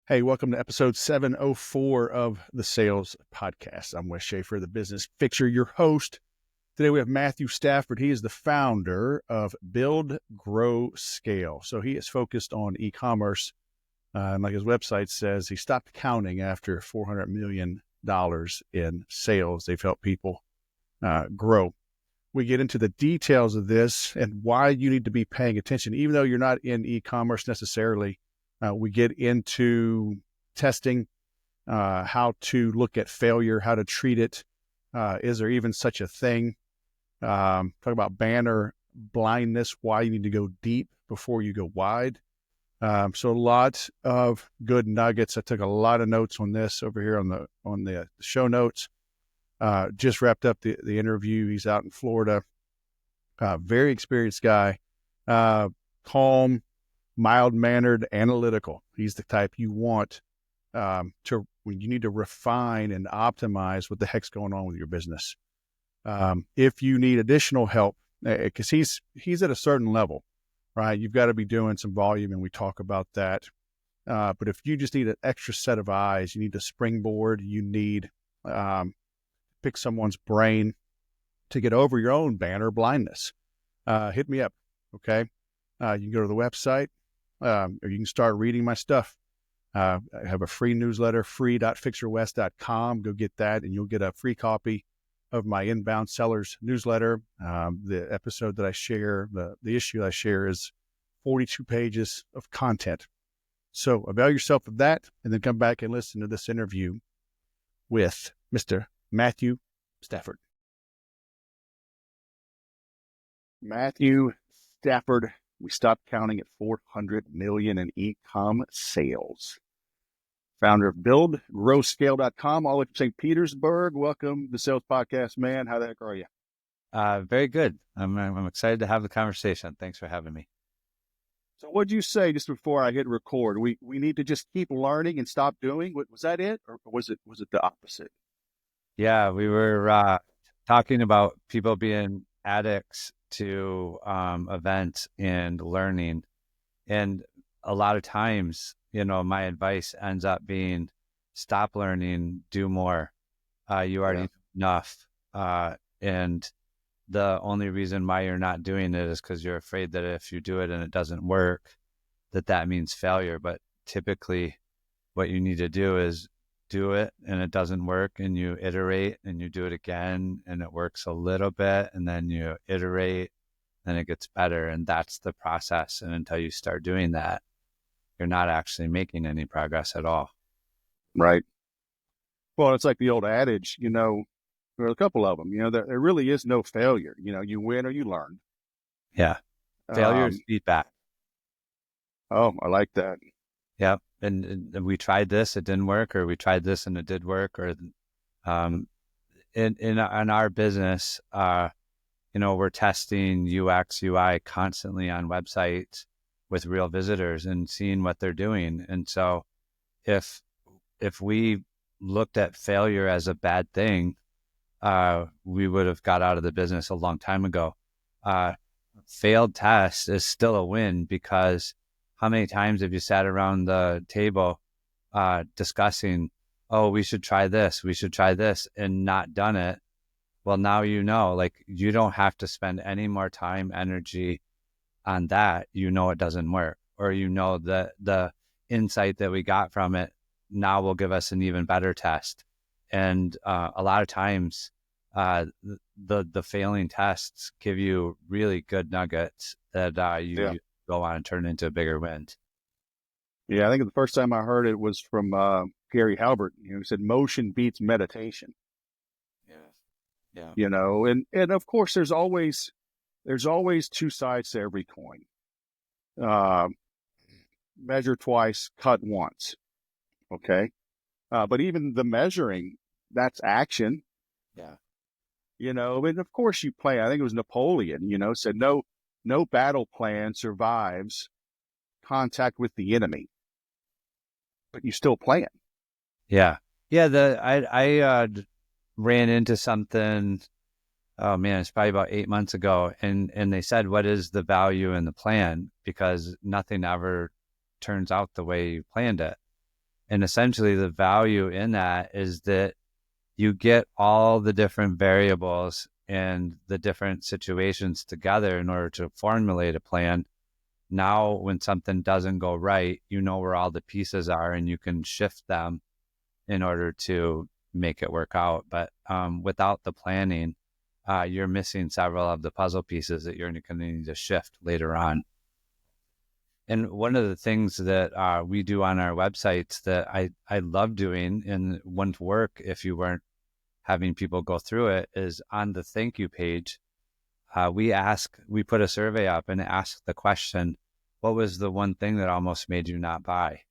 Hey, welcome to episode 704 of the Sales Podcast. I'm Wes Schaefer, the business fixer, your host. Today we have Matthew Stafford. He is the founder of Build, Grow, Scale. So he is focused on e-commerce. And like his website says, he stopped counting after $400 million in sales. They've helped people grow. We get into the details of this and why you need to be paying attention, even though you're not in e-commerce necessarily. We get into testing, how to look at failure, how to treat it. Is there even such a thing? Talk about banner blindness, why you need to go deep before you go wide. So a lot of good nuggets. I took a lot of notes on this over here on the show notes. Just wrapped up the interview. He's out in Florida. Very experienced guy, calm, mild-mannered, analytical. He's the type you want when you need to refine and optimize what the heck's going on with your business. If you need additional help, because he's at a certain level, right? You've got to be doing some volume, and we talk about that. But if you just need an extra set of eyes, you need to springboard, you need pick someone's brain to get over your own banner blindness, hit me up, okay? You can go to the website, or you can start reading my stuff. I have a free newsletter, free.fixerwest.com. Go get that, and you'll get a free copy of my Inbound Sellers newsletter. The episode that I share, the issue I share is 42 pages of content. So avail yourself of that, and then come back and listen to this interview with Mr. Matthew Stafford. Matthew Stafford. We stopped counting at 400 million in e-com sales. Founder of BuildGrowScale.com, all the way from St. Petersburg. Welcome to the Sales Podcast, man. How the heck are you? Very good. I'm excited to have the conversation. Thanks for having me. So what'd you say just before I hit record? We need to just keep learning and stop doing? Was that it? Or was it the opposite? Yeah, we were talking about people being addicts to events and learning. And a lot of times, my advice ends up being stop learning, do more. You already know enough. And the only reason why you're not doing it is because you're afraid that if you do it and it doesn't work, that means failure. But typically what you need to do is do it and it doesn't work, and you iterate and you do it again and it works a little bit, and then you iterate and it gets better. And that's the process. And until you start doing that, you're not actually making any progress at all. Right. Well, it's like the old adage, there are a couple of them, there really is no failure. You win or you learn. Yeah. Failure is feedback. Oh, I like that. Yep. And we tried this, it didn't work, or we tried this and it did work, or in our business, we're testing UX, UI constantly on websites with real visitors and seeing what they're doing. And so if we looked at failure as a bad thing, we would have got out of the business a long time ago. Failed test is still a win, because how many times have you sat around the table discussing, oh, we should try this, and not done it? Well, now you don't have to spend any more time, energy on that. It doesn't work, or that the insight that we got from it now will give us an even better test. And a lot of times the failing tests give you really good nuggets that you go on and turn into bigger wins. Yeah, I think the first time I heard it was from Gary Halbert. He said motion beats meditation. Yeah. And of course there's always two sides to every coin. Measure twice, cut once. Okay. But even the measuring, that's action. Yeah. And of course you play. I think it was Napoleon, said no battle plan survives contact with the enemy, but you still plan. Yeah. Yeah. I ran into something, oh man, it's probably about 8 months ago. And they said, what is the value in the plan? Because nothing ever turns out the way you planned it. And essentially the value in that is that you get all the different variables and the different situations together in order to formulate a plan. Now, when something doesn't go right, you know where all the pieces are and you can shift them in order to make it work out. But without the planning, you're missing several of the puzzle pieces that you're going to need to shift later on. And one of the things that we do on our websites that I love doing and wouldn't work if you weren't having people go through it is on the thank you page. We put a survey up and ask the question, what was the one thing that almost made you not buy?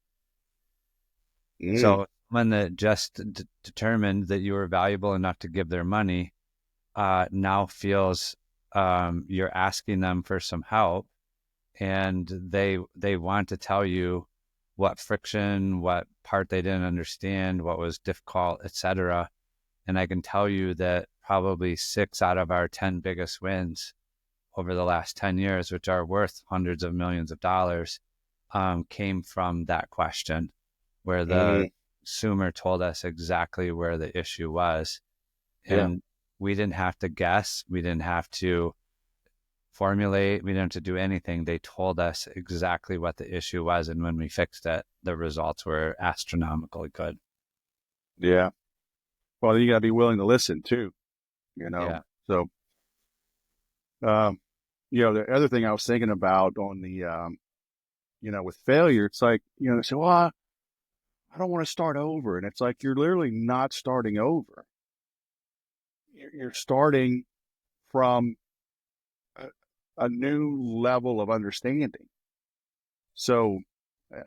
So someone that just determined that you were valuable enough to give their money now feels you're asking them for some help, and they want to tell you what friction, what part they didn't understand, what was difficult, etc. And I can tell you that probably 6 out of our 10 biggest wins over the last 10 years, which are worth hundreds of millions of dollars, came from that question, where the consumer told us exactly where the issue was. And we didn't have to guess. We didn't have to formulate. We didn't have to do anything. They told us exactly what the issue was. And when we fixed it, the results were astronomically good. Yeah. Well, you got to be willing to listen too, you know? Yeah. So, the other thing I was thinking about on the, with failure, it's like, they say, well, I don't want to start over. And it's like, you're literally not starting over. You're starting from a new level of understanding. So,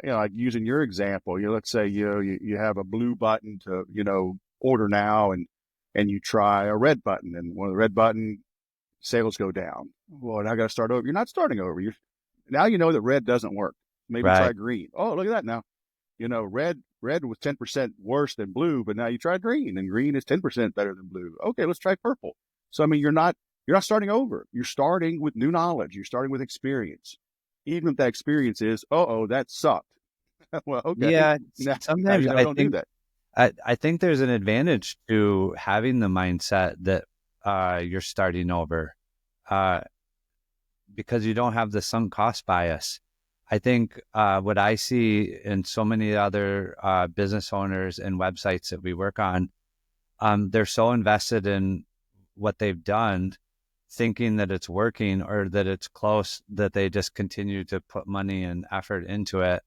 like using your example, let's say, you have a blue button to, order now, and you try a red button, and when the red button, sales go down. Well, now I got to start over. You're not starting over. Now you know that red doesn't work. Maybe try green. Oh, look at that now. Red was 10% worse than blue, but now you try green, and green is 10% better than blue. Okay, let's try purple. So, I mean, you're not starting over. You're starting with new knowledge. You're starting with experience. Even if that experience is, that sucked. Well, okay. Yeah. Sometimes don't do that. I think there's an advantage to having the mindset that you're starting over because you don't have the sunk cost bias. I think what I see in so many other business owners and websites that we work on, they're so invested in what they've done, thinking that it's working or that it's close, that they just continue to put money and effort into it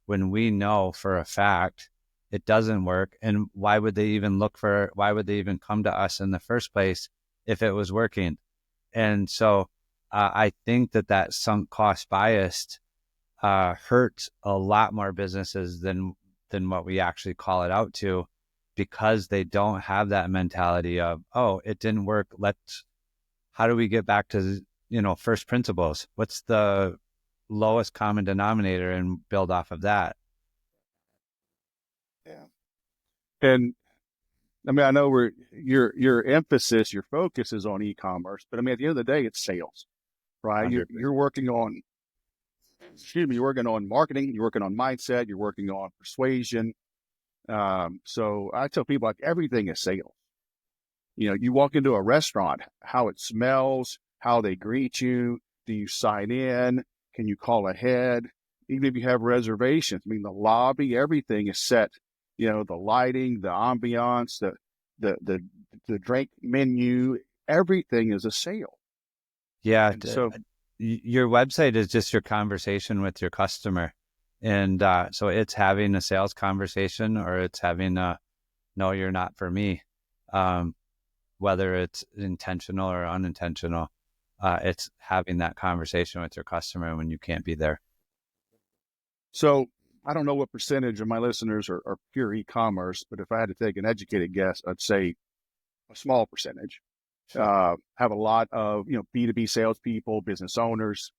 when we know for a fact it doesn't work. And why would they even come to us in the first place if it was working? And so I think that sunk cost bias hurts a lot more businesses than what we actually call it out to, because they don't have that mentality of, oh, it didn't work. How do we get back to, first principles? What's the lowest common denominator and build off of that? Yeah. And I mean, I know your emphasis, your focus is on e-commerce, but I mean, at the end of the day, it's sales, right? You're working on, you're working on marketing, you're working on mindset, you're working on persuasion. So I tell people, like, everything is sales. You walk into a restaurant, how it smells, how they greet you, do you sign in? Can you call ahead? Even if you have reservations, I mean, the lobby, everything is set. The lighting, the ambiance, the drink menu, everything is a sale. Yeah. So your website is just your conversation with your customer. And so it's having a sales conversation, or it's having a, no, you're not for me. Whether it's intentional or unintentional, it's having that conversation with your customer when you can't be there. So I don't know what percentage of my listeners are pure e-commerce, but if I had to take an educated guess, I'd say a small percentage. Have a lot of, B2B salespeople, business owners,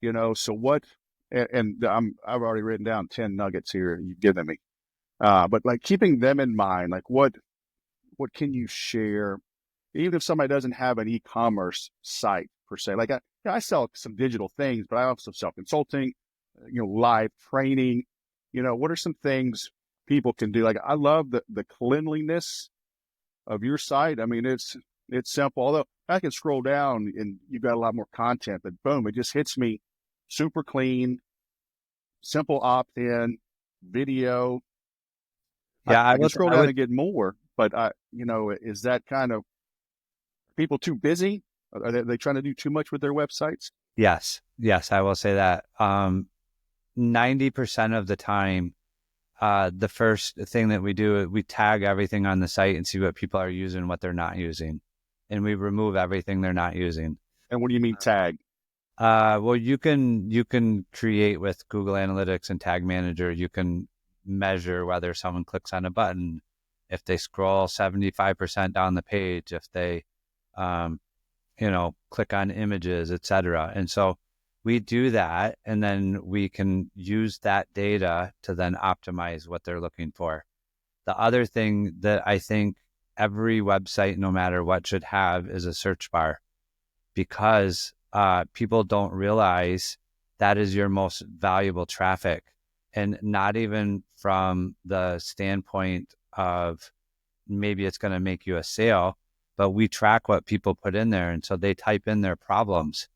so what, and I've already written down 10 nuggets here you've given me. But like keeping them in mind, like what can you share, even if somebody doesn't have an e-commerce site per se? Like I sell some digital things, but I also sell consulting, live training. What are some things people can do. Like, I love the cleanliness of your site. I mean, it's simple. Although I can scroll down and you've got a lot more content, but boom, it just hits me super clean, simple opt-in, video. Yeah, I can scroll down and get more, but is that kind of people too busy? Are they trying to do too much with their websites? Yes, I will say that. 90% of the time, the first thing that we do, we tag everything on the site and see what people are using, what they're not using, and we remove everything they're not using. And what do you mean tag? Well, you can create with Google Analytics and Tag Manager. You can measure whether someone clicks on a button, if they scroll 75% down the page, if they, click on images, etc. And so we do that, and then we can use that data to then optimize what they're looking for. The other thing that I think every website, no matter what, should have is a search bar, because people don't realize that is your most valuable traffic. And not even from the standpoint of maybe it's going to make you a sale, but we track what people put in there. And so they type in their problems.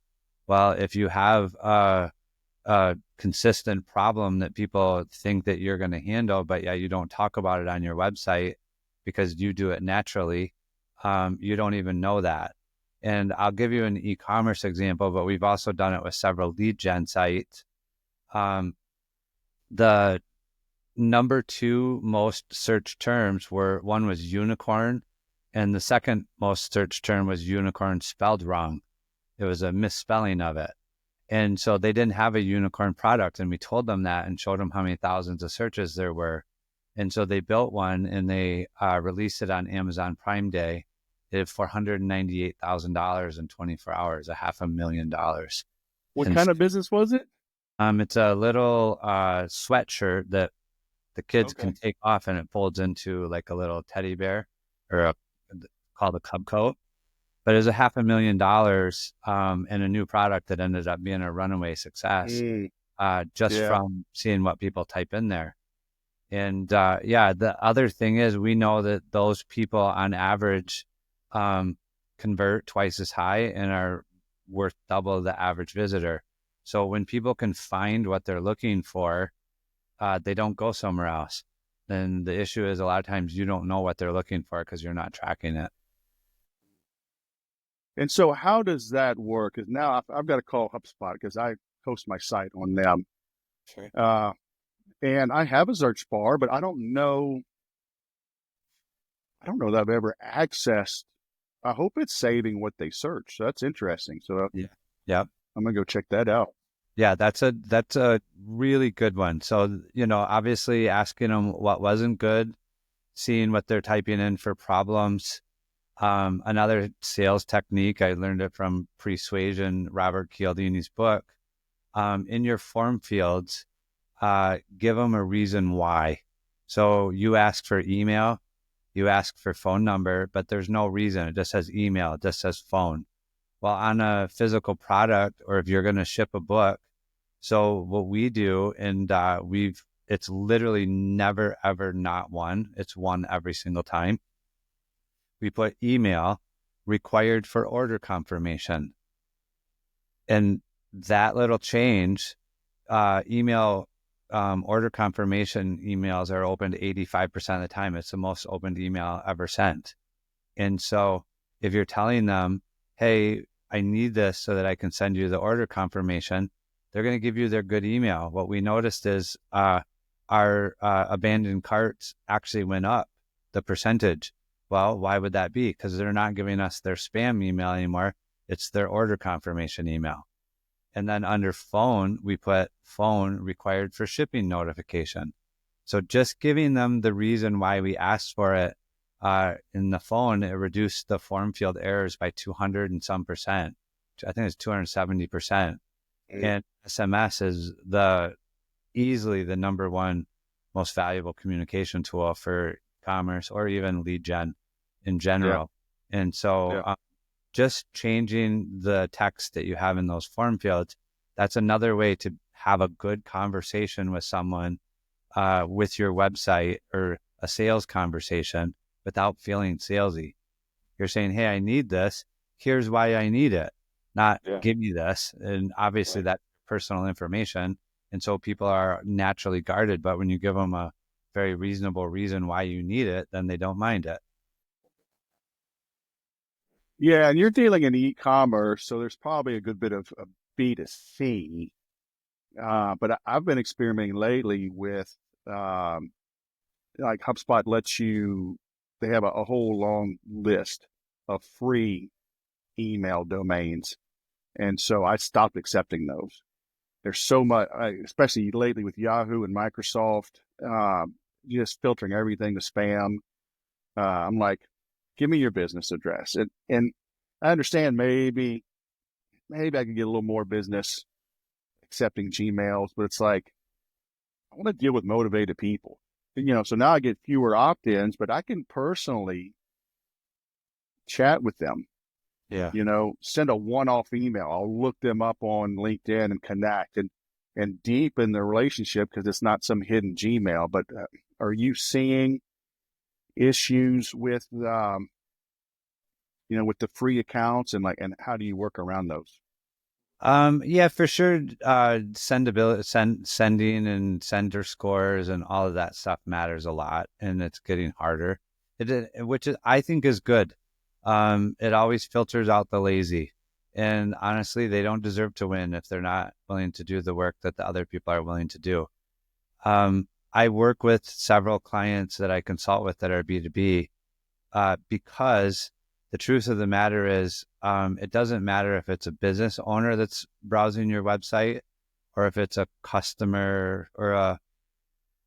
Well, if you have a consistent problem that people think that you're going to handle, but you don't talk about it on your website because you do it naturally, you don't even know that. And I'll give you an e-commerce example, but we've also done it with several lead gen sites. The number 2 most searched terms one was unicorn, and the second most searched term was unicorn spelled wrong. It was a misspelling of it. And so they didn't have a unicorn product, and we told them that and showed them how many thousands of searches there were. And so they built one, and they released it on Amazon Prime Day. They did $498,000 in 24 hours, $500,000. What kind of business was it? It's a little sweatshirt that the kids can take off, and it folds into like a little teddy bear, or called a cub coat. But it was $500,000 and a new product that ended up being a runaway success from seeing what people type in there. And the other thing is, we know that those people on average convert twice as high and are worth double the average visitor. So when people can find what they're looking for, they don't go somewhere else. Then the issue is, a lot of times you don't know what they're looking for because you're not tracking it. And so how does that work? Because now I've got to call HubSpot because I host my site on them. Sure. And I have a search bar, but I don't know that I've ever accessed. I hope it's saving what they search. So that's interesting. So I'm going to go check that out. Yeah, that's a really good one. So, obviously asking them what wasn't good, seeing what they're typing in for problems. Another sales technique, I learned it from Persuasion, Robert Cialdini's book. In your form fields, give them a reason why. So you ask for email, you ask for phone number, but there's no reason. It just says email, it just says phone. Well, on a physical product, or if you're going to ship a book, so what we do, and it's literally never, ever not one. It's one every single time. We put email required for order confirmation. And that little change, email order confirmation emails are opened 85% of the time. It's the most opened email ever sent. And so if you're telling them, hey, I need this so that I can send you the order confirmation, they're going to give you their good email. What we noticed is our abandoned carts actually went up, the percentage. Well, why would that be? Because they're not giving us their spam email anymore. It's their order confirmation email. And then under phone, we put phone required for shipping notification. So just giving them the reason why we asked for it in the phone, it reduced the form field errors by 200 and some percent. I think it's 270%. And SMS is easily the number one most valuable communication tool for commerce or even lead gen in general. Yeah. And so just changing the text that you have in those form fields, that's another way to have a good conversation with someone with your website or a sales conversation without feeling salesy. You're saying, hey, I need this. Here's why I need it. Not Yeah. give me this. And obviously Right. that's personal information. And so people are naturally guarded. But when you give them a very reasonable reason why you need it, then they don't mind it. Yeah, and you're dealing in e-commerce, so there's probably a good bit of B2C. But I've been experimenting lately with um, like HubSpot lets you, they have a whole long list of free email domains. And so I stopped accepting those. There's so much, especially lately with Yahoo and Microsoft, just filtering everything to spam. I'm like, give me your business address. And I understand maybe I can get a little more business accepting Gmails, but it's like, I want to deal with motivated people. So now I get fewer opt-ins, but I can personally chat with them, Yeah. send a one-off email. I'll look them up on LinkedIn and connect and deepen the relationship because it's not some hidden Gmail. But are you seeing issues with the free accounts and how do you work around those? Yeah, for sure. Sending and sender scores and all of that stuff matters a lot, and it's getting harder. Which I think is good. It always filters out the lazy, and honestly, they don't deserve to win if they're not willing to do the work that the other people are willing to do. I work with several clients that I consult with that are B2B, because the truth of the matter is, it doesn't matter if it's a business owner that's browsing your website or if it's a customer or a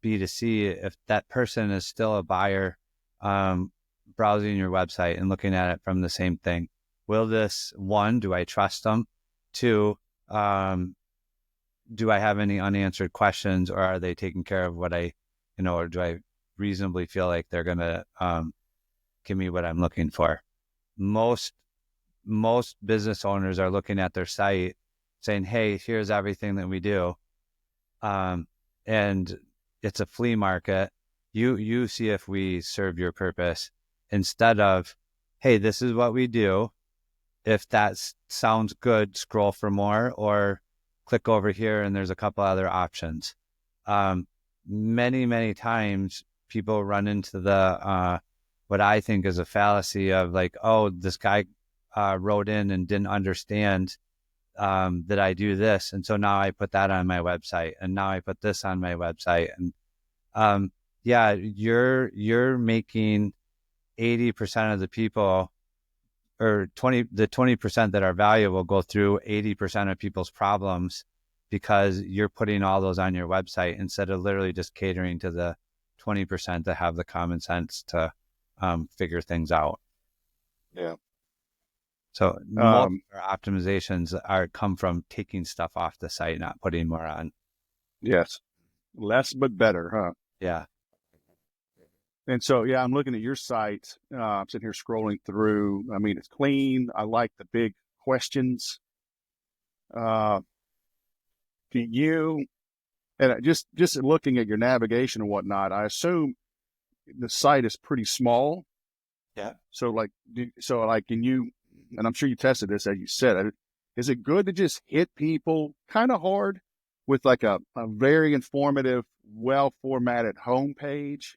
B2C, if that person is still a buyer, browsing your website and looking at it from the same thing. One, do I trust them? Two, do I have any unanswered questions, or are they taking care of or do I reasonably feel like they're going to give me what I'm looking for? Most business owners are looking at their site saying, hey, here's everything that we do. And it's a flea market. You see if we serve your purpose, instead of, hey, this is what we do. If that sounds good, scroll for more or click over here and there's a couple other options. Many, many times people run into the what I think is a fallacy of like, oh, this guy wrote in and didn't understand that I do this. And so now I put that on my website, and now I put this on my website. And yeah, you're making 80% of the people, or 20% that are valuable go through 80% of people's problems because you're putting all those on your website instead of literally just catering to the 20% that have the common sense to figure things out. Yeah. So most Um, of our optimizations come from taking stuff off the site, not putting more on. yes. Less but better, huh? Yeah. And so, yeah, I'm looking at your site. I'm sitting here scrolling through. I mean, it's clean. I like the big questions. Uh, do you, and just looking at your navigation and whatnot, I assume the site is pretty small. Yeah. So can you, and I'm sure you tested this as you said, is it good to just hit people kind of hard with like a very informative, well formatted homepage?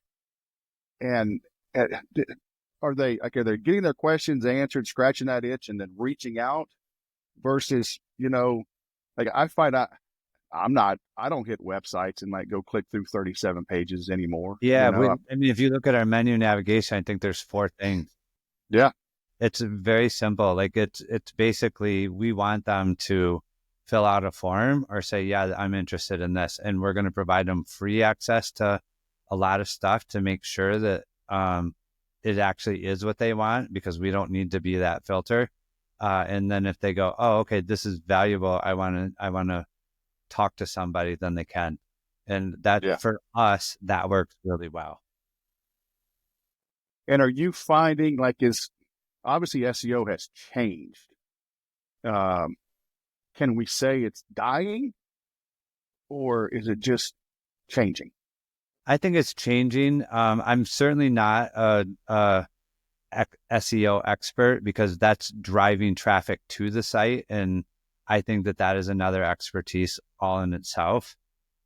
And uh, are they getting their questions answered, scratching that itch, and then reaching out versus like I don't hit websites and like go click through 37 pages anymore. Yeah. I mean, if you look at our menu navigation, I think there's 4 things. Yeah, It's very simple. Like it's basically, we want them to fill out a form or say, yeah, I'm interested in this. And we're going to provide them free access to a lot of stuff to make sure that it actually is what they want, because we don't need to be that filter. And then if they go, oh, okay, this is valuable, I want to talk to somebody, then they can. And that, yeah. for us, that works really well. And are you finding like is obviously SEO has changed? Um, can we say it's dying, or is it just changing? I think it's changing. I'm certainly not a SEO expert because that's driving traffic to the site. And I think that is another expertise all in itself.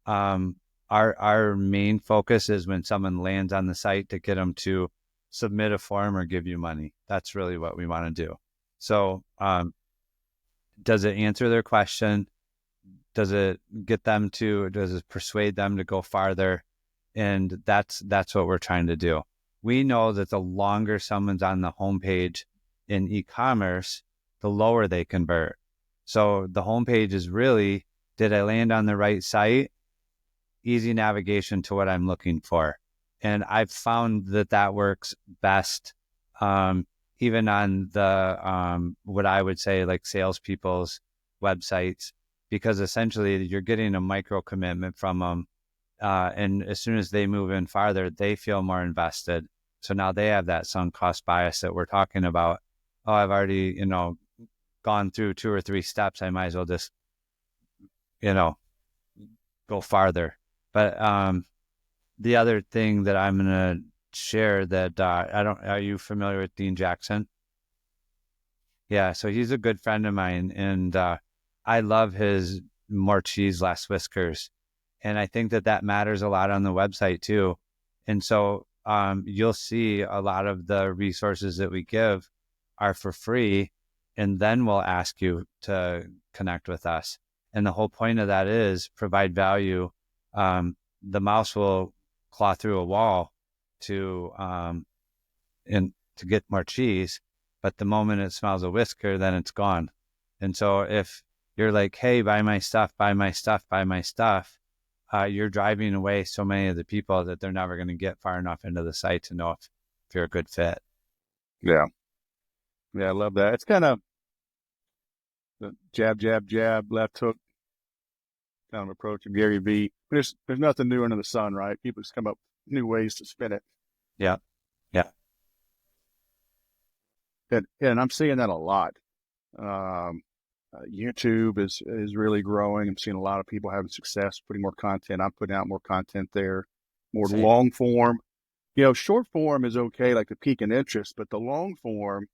Our main focus is when someone lands on the site to get them to submit a form or give you money. That's really what we want to do. So, does it answer their question? Does it persuade them to go farther? And that's what we're trying to do. We know that the longer someone's on the homepage in e-commerce, the lower they convert. So the homepage is really, did I land on the right site? Easy navigation to what I'm looking for. And I've found that works best, even on the, what I would say like salespeople's websites, because essentially you're getting a micro commitment from them. And as soon as they move in farther, they feel more invested. So now they have that sunk cost bias that we're talking about. Oh, I've already, gone through 2 or 3 steps. I might as well just, go farther. But the other thing that I'm going to share that are you familiar with Dean Jackson? Yeah. So he's a good friend of mine, and I love his more cheese, less whiskers. And I think that matters a lot on the website too. And so you'll see a lot of the resources that we give are for free, and then we'll ask you to connect with us. And the whole point of that is provide value. The mouse will claw through a wall to get more cheese, but the moment it smells a whisker, then it's gone. And so if you're like, hey, buy my stuff, buy my stuff, buy my stuff, you're driving away so many of the people that they're never going to get far enough into the site to know if you're a good fit. Yeah. Yeah, I love that. It's kind of the jab, jab, jab, left hook kind of approach of Gary Vee. There's nothing new under the sun, right? People just come up with new ways to spin it. Yeah. Yeah. And I'm seeing that a lot. YouTube is really growing. I'm seeing a lot of people having success putting more content. I'm putting out more content there, more Same. long form. Short form is okay, like the peak in interest, but the long form,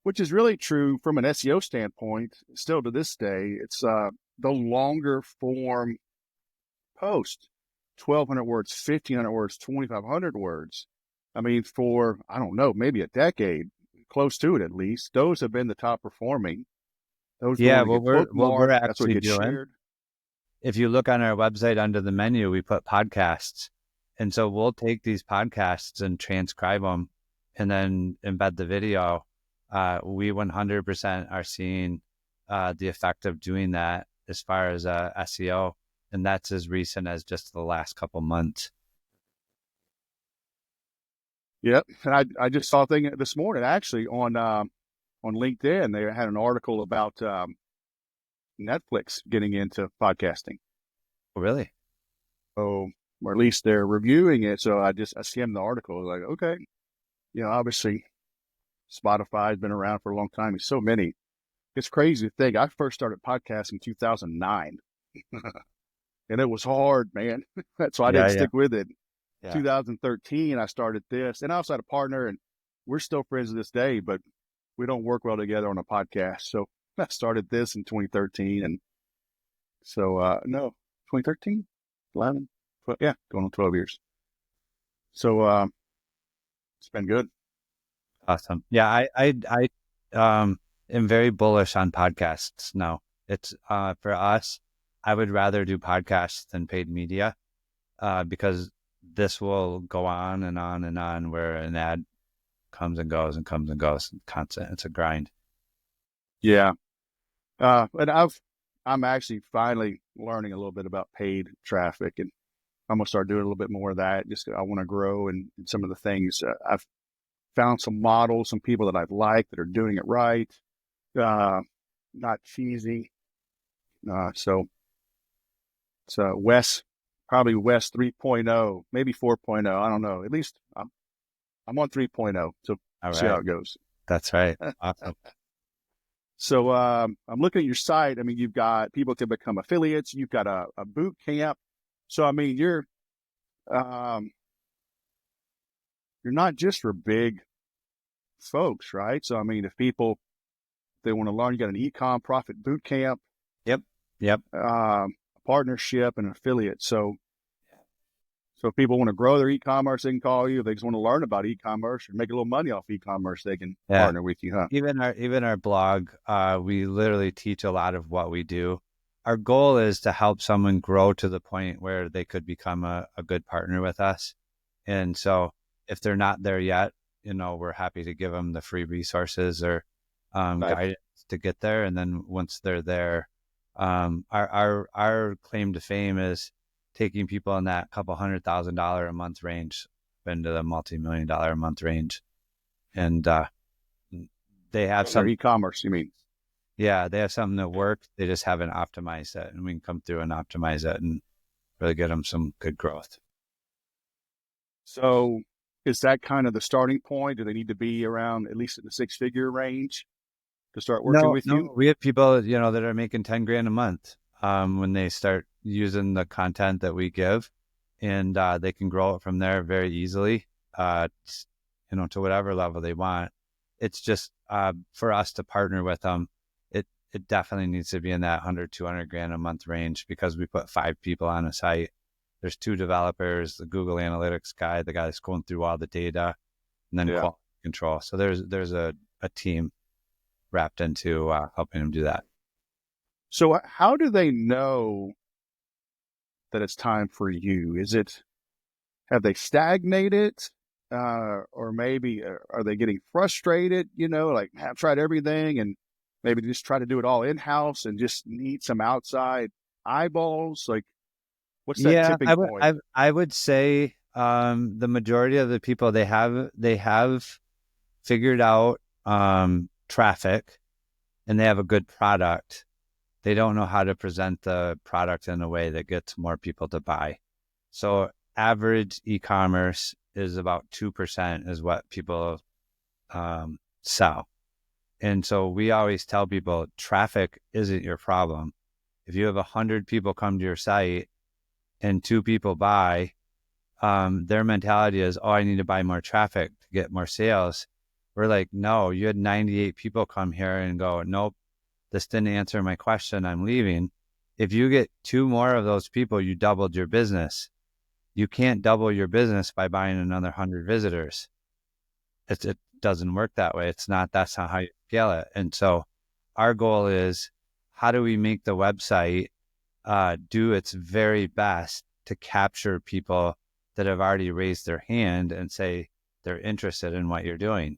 which is really true from an SEO standpoint, still to this day, it's the longer form post, 1,200 words, 1,500 words, 2,500 words. I mean, for, I don't know, maybe a decade, close to it at least, those have been the top performing. Those Yeah, what we're that's what actually gets doing. shared. If you look on our website under the menu, we put podcasts. And so we'll take these podcasts and transcribe them and then embed the video. We 100% are seeing the effect of doing that as far as SEO. And that's as recent as just the last couple months. Yep. And I just saw a thing this morning, actually, on LinkedIn. They had an article about Netflix getting into podcasting. Oh, really? So, or at least they're reviewing it. So I skimmed the article. I was like, okay, obviously Spotify has been around for a long time. There's so many. It's crazy to think. I first started podcasting in 2009. And it was hard, man. So I didn't stick with it. Yeah. 2013, I started this. And I also had a partner, and we're still friends to this day, but we don't work well together on a podcast. So I started this in 2013. And so, no, 2013, 11, 12, yeah, going on 12 years. So it's been good. Awesome. Yeah, I am very bullish on podcasts now. It's for us, I would rather do podcasts than paid media because this will go on and on and on, where an ad comes and goes and comes and goes. Constant. It's a grind. Yeah. And I'm actually finally learning a little bit about paid traffic, and I'm going to start doing a little bit more of that. Just I want to grow and some of the things. I've found some models, some people that I like that are doing it right. Not cheesy. So it's probably West 3.0, maybe 4.0. I don't know. At least I'm on 3.0. So see how it goes. That's right. Awesome. So I'm looking at your site. I mean, you've got people can become affiliates. You've got a boot camp. So, I mean, um, you're not just for big folks, right? So, I mean, if they want to learn, you got an e-com profit boot camp, Yep. Yep. a partnership, and an affiliate. So if people want to grow their e-commerce, they can call you. If they just want to learn about e-commerce or make a little money off e-commerce, they can Yeah. partner with you, huh? Even our blog, we literally teach a lot of what we do. Our goal is to help someone grow to the point where they could become a good partner with us. And so if they're not there yet, we're happy to give them the free resources or Nice. guidance to get there. And then once they're there, our claim to fame is taking people in that couple $100,000 a month range into the multi-million-dollar a month range. And they have some e-commerce, you mean? Yeah, they have something that works. They just haven't optimized it, and we can come through and optimize it and really get them some good growth. So is that kind of the starting point? Do they need to be around at least in the six-figure range to start working with you? We have people, that are making 10 grand a month when they start using the content that we give, and they can grow it from there very easily, to whatever level they want. It's just for us to partner with them. It definitely needs to be in that 100, 200 grand a month range because we put 5 people on a site. There's 2 developers, the Google Analytics guy, the guy that's going through all the data, and then quality control. So there's a team wrapped into helping them do that. So how do they know that it's time for you? Have they stagnated? Or maybe are they getting frustrated? Like I've tried everything and maybe just try to do it all in-house and just need some outside eyeballs. Like what's that tipping point? I would say the majority of the people they have figured out traffic and they have a good product. They don't know how to present the product in a way that gets more people to buy. So average e-commerce is about 2% is what people sell. And so we always tell people traffic isn't your problem. If you have 100 people come to your site and 2 people buy, their mentality is, oh, I need to buy more traffic to get more sales. We're like, no, you had 98 people come here and go, nope, this didn't answer my question. I'm leaving. If you get 2 more of those people, you doubled your business. You can't double your business by buying another 100 visitors. It doesn't work that way. That's not how you scale it. And so our goal is, how do we make the website do its very best to capture people that have already raised their hand and say they're interested in what you're doing?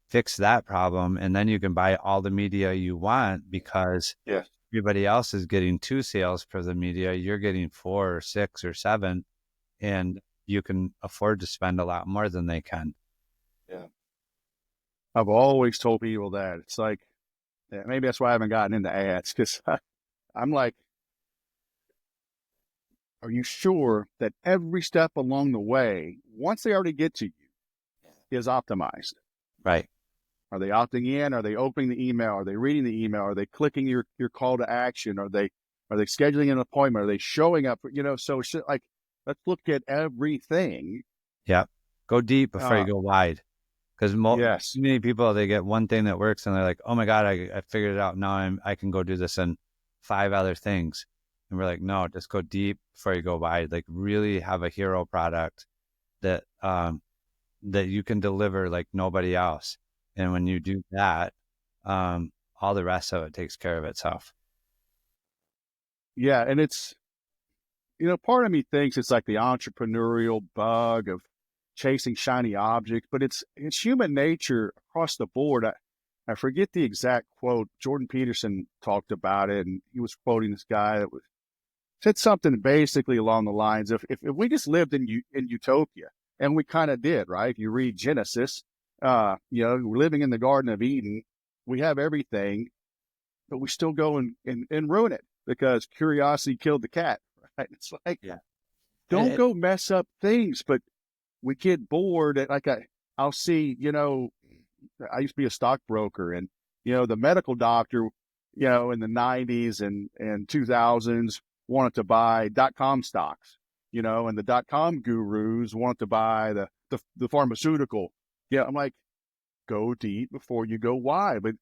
Fix that problem, and then you can buy all the media you want because everybody else is getting 2 sales for the media. You're getting 4 or 6 or 7, and you can afford to spend a lot more than they can. Yeah. I've always told people that. It's like, maybe that's why I haven't gotten into ads, because I'm like, are you sure that every step along the way, once they already get to you, is optimized? Right. Are they opting in? Are they opening the email? Are they reading the email? Are they clicking your call to action? Are they scheduling an appointment? Are they showing up? So it's like, let's look at everything. Yeah. Go deep before you go wide. Because many people, they get one thing that works and they're like, oh my God, I figured it out. Now I can go do this and 5 other things. And we're like, no, just go deep before you go wide. Like really have a hero product that you can deliver like nobody else. And when you do that, all the rest of it takes care of itself. Yeah. And it's, part of me thinks it's like the entrepreneurial bug of chasing shiny objects, but it's human nature across the board. I forget the exact quote. Jordan Peterson talked about it, and he was quoting this guy that said something basically along the lines of, if we just lived in utopia, and we kind of did, right? If you read Genesis, we're living in the Garden of Eden. We have everything, but we still go and ruin it because curiosity killed the cat, right? It's like, don't go mess up things, but we get bored. I'll see, I used to be a stockbroker, and, the medical doctor, in the 90s and 2000s wanted to buy .com stocks. and the .com gurus want to buy the pharmaceutical. Yeah, I'm like, go deep before you go wide. But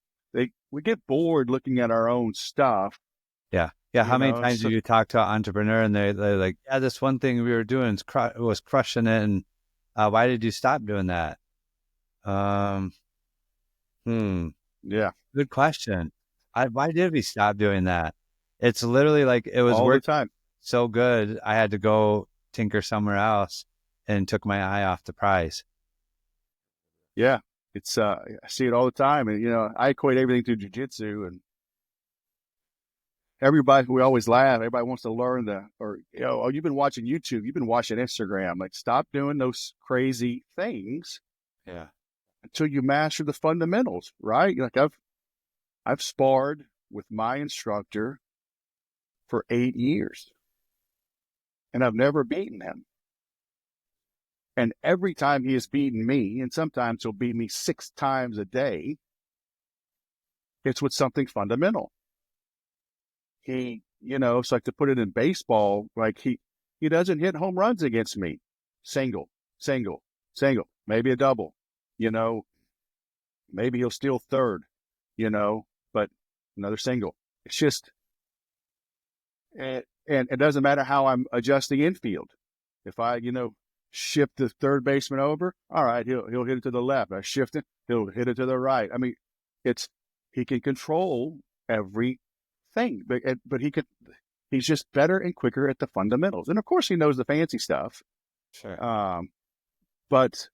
we get bored looking at our own stuff. Yeah. Yeah. How many times So, do you talk to an entrepreneur and they're like, yeah, this one thing we were doing was crushing it. And why did you stop doing that? Um, yeah, Good question. Why did we stop doing that? It's literally like it was all the working time. so good. I had to go tinker somewhere else and took my eye off the prize. Yeah, it's I see it all the time, and I equate everything to jujitsu, and everybody, we always laugh. Everybody wants to learn oh, you've been watching YouTube, you've been watching Instagram. Like, stop doing those crazy things Yeah. until you master the fundamentals, right? Like, I've sparred with my instructor for 8 years, and I've never beaten him. And every time he has beaten me, and sometimes he'll beat me 6 times a day, it's with something fundamental. It's like, to put it in baseball, like he doesn't hit home runs against me. Single, single, single, maybe a double, maybe he'll steal third, but another single. It's just, and it doesn't matter how I'm adjusting infield. If I, shift the third baseman over, all right, he'll hit it to the left. I shift it, he'll hit it to the right. I mean, he can control everything, but he's just better and quicker at the fundamentals. And of course he knows the fancy stuff. Sure. But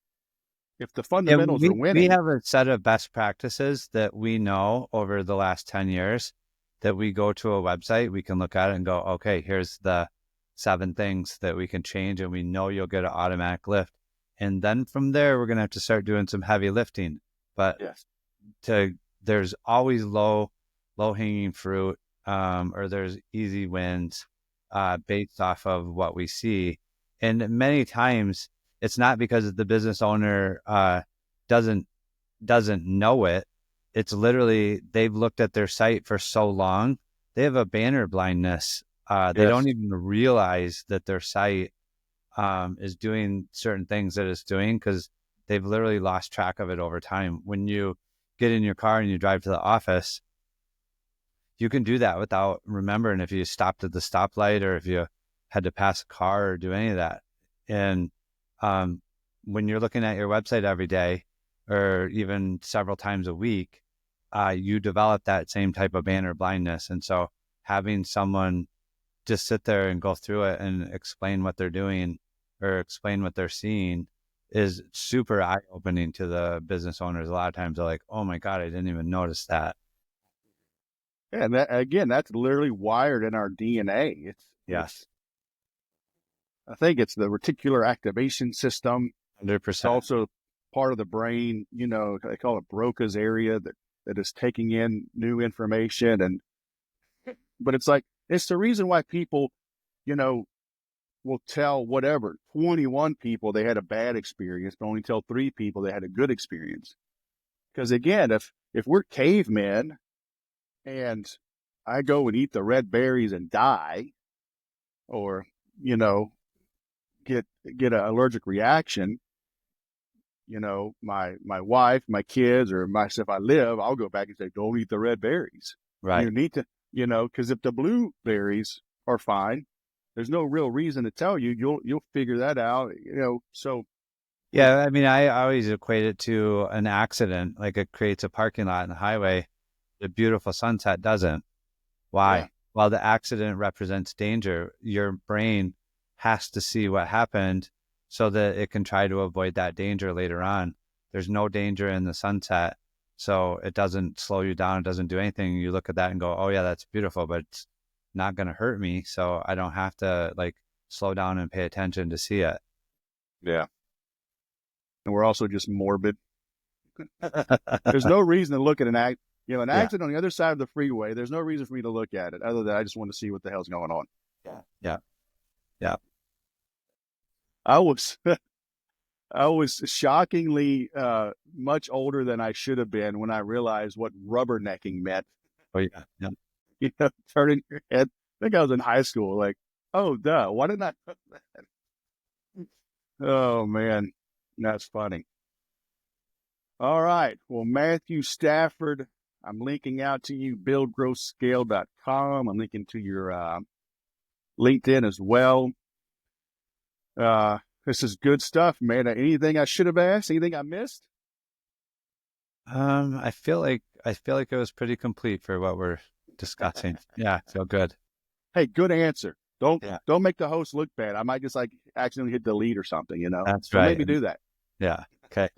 if the Yeah, fundamentals are we winning, have a set of best practices that we know over the last 10 years that we go to a website, we can look at it and go, okay, here's the 7 things that we can change, and we know you'll get an automatic lift. And then from there, we're going to have to start doing some heavy lifting. But yes, there's always low hanging fruit, or there's easy wins based off of what we see. And many times it's not because the business owner doesn't know it. It's literally they've looked at their site for so long, they have a banner blindness. They don't even realize that their site is doing certain things that it's doing because they've literally lost track of it over time. When you get in your car and you drive to the office, you can do that without remembering if you stopped at the stoplight or if you had to pass a car or do any of that. And when you're looking at your website every day or even several times a week, you develop that same type of banner blindness. And so having someone just sit there and go through it and explain what they're doing or explain what they're seeing is super eye-opening to the business owners. A lot of times they're like, oh my God, I didn't even notice that. yeah, and that's literally wired in our DNA. Yes. I think it's the reticular activation system. It's 100%. also part of the brain, they call it Broca's area that is taking in new information. But it's like, it's the reason why people, will tell 21 people they had a bad experience, but only tell 3 people they had a good experience. Because again, if we're cavemen and I go and eat the red berries and die, or, get an allergic reaction, my wife, my kids, or myself, I live, I'll go back and say, don't eat the red berries. Right. You need to, because if the blueberries are fine, there's no real reason to tell you. You'll figure that out, so. Yeah. I mean, I always equate it to an accident. Like it creates a parking lot in the highway. The beautiful sunset doesn't. Why? Yeah. While the accident represents danger, your brain has to see what happened so that it can try to avoid that danger later on. There's no danger in the sunset, so it doesn't slow you down. It doesn't do anything. You look at that and go, oh yeah, that's beautiful, but it's not going to hurt me. So I don't have to slow down and pay attention to see it. Yeah. And we're also just morbid. There's no reason to look at an accident on the other side of the freeway. There's no reason for me to look at it other than I just want to see what the hell's going on. Yeah. I was I was shockingly much older than I should have been when I realized what rubbernecking meant. Oh yeah. Turning your head. I think I was in high school. Like, Oh, duh. Why didn't I? Oh, man. That's funny. All right. Well, Matthew Stafford, I'm linking out to you, buildgrowscale.com. I'm linking to your LinkedIn as well. This is good stuff, man. Anything I should have asked? Anything I missed? I feel like it was pretty complete for what we're discussing. Yeah, I feel good. Hey, good answer. Don't Yeah, don't make the host look bad. I might just like accidentally hit delete or something, that's Don't make right. me do that. Yeah. Okay.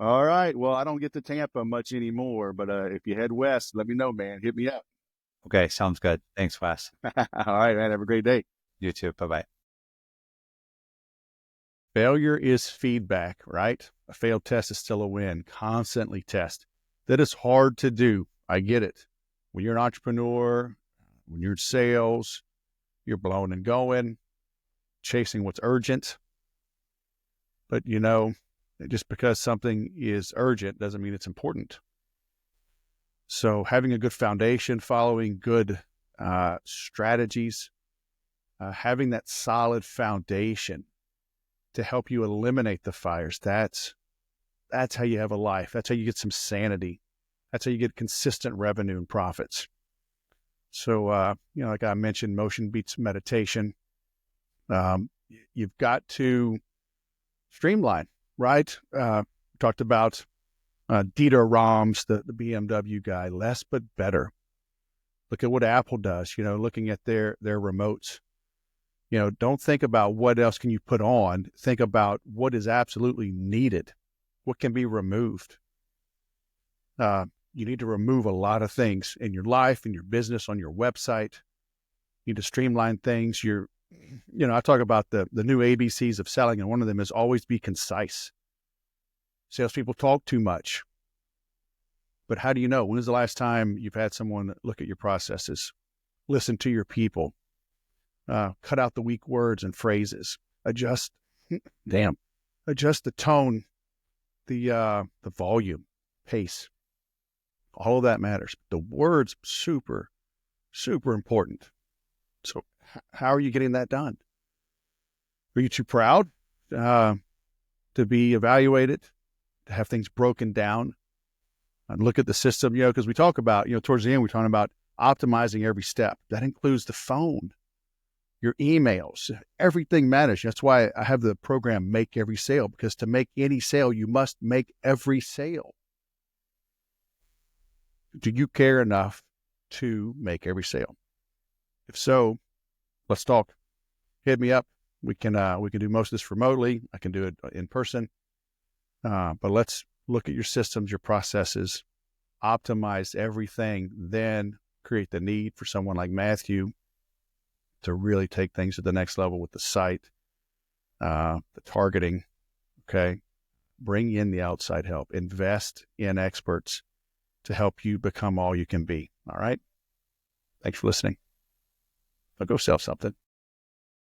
All right. Well, I don't get to Tampa much anymore, but if you head west, let me know, man. Hit me up. Okay. Sounds good. Thanks, Wes. All right, man. Have a great day. You too. Bye-bye. Failure is feedback, right? A failed test is still a win. Constantly test. That is hard to do. I get it. When you're an entrepreneur, when you're in sales, you're blowing and going, chasing what's urgent. But just because something is urgent doesn't mean it's important. So having a good foundation, following good strategies, having that solid foundation to help you eliminate the fires, that's how you have a life. That's how you get some sanity. That's how you get consistent revenue and profits. So, like I mentioned, motion beats meditation. You've got to streamline, right? Talked about Dieter Rams, the BMW guy, less but better. Look at what Apple does, looking at their remotes. Don't think about what else can you put on. Think about what is absolutely needed. What can be removed? You need to remove a lot of things in your life, in your business, on your website. You need to streamline things. I talk about the new ABCs of selling, and one of them is always be concise. Salespeople talk too much. But how do you know? When is the last time you've had someone look at your processes, listen to your people, cut out the weak words and phrases, adjust the tone, the volume, pace. All of that matters. The words, super, super important. So how are you getting that done? Are you too proud to be evaluated, to have things broken down? And look at the system, because we talk about, towards the end, we're talking about optimizing every step. That includes the phone, your emails, everything matters. That's why I have the program Make Every Sale, because to make any sale, you must make every sale. Do you care enough to make every sale? If so, let's talk. Hit me up. We can do most of this remotely. I can do it in person. But let's look at your systems, your processes, optimize everything, then create the need for someone like Matthew to really take things to the next level with the site, the targeting. Okay. Bring in the outside help. Invest in experts to help you become all you can be. All right. Thanks for listening. Now go sell something.